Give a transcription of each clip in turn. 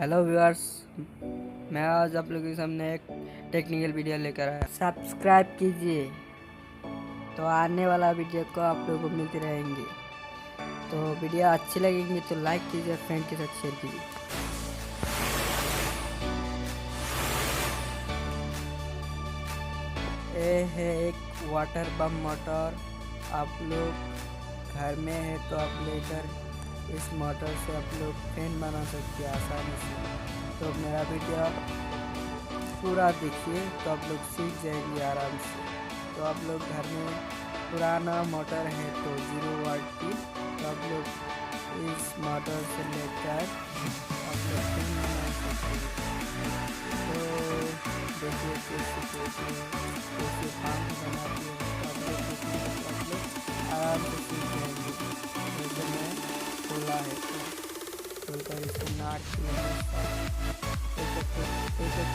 Hello viewers, मैं आज आप लोगों के सामने एक टेक्निकल वीडियो लेकर आया। सब्सक्राइब कीजिए तो आने वाला वीडियो को आप लोगों को मिलती रहेंगी। तो वीडियो अच्छी लगेंगी तो लाइक कीजिए, फ्रेंड के साथ शेयर कीजिए। ये है एक वाटर पम्प मोटर। आप लोग घर में है तो आप लेकर इस मोटर से आप लोग फैन बना सकते हैं आसानी से। तो मेरा वीडियो पूरा देखिए तो आप लोग सीख जाएंगे आराम से। तो आप लोग घर में पुराना मोटर है तो 0 वाट की, तो आप लोग इस मोटर से लेकर आप लोग फैन बना सकते हैं। तो देखिए कैसे पानी बनाती है, तो आप लोग देखिए तो आप लोग आराम से सीख जाएंगे। जैसे मैं खोला है तो खोलकर इसको नाट एक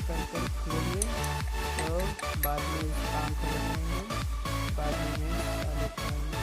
कर खोलिए, तो बाद में इस काम को बनाएंगे। बाद में चालू करेंगे।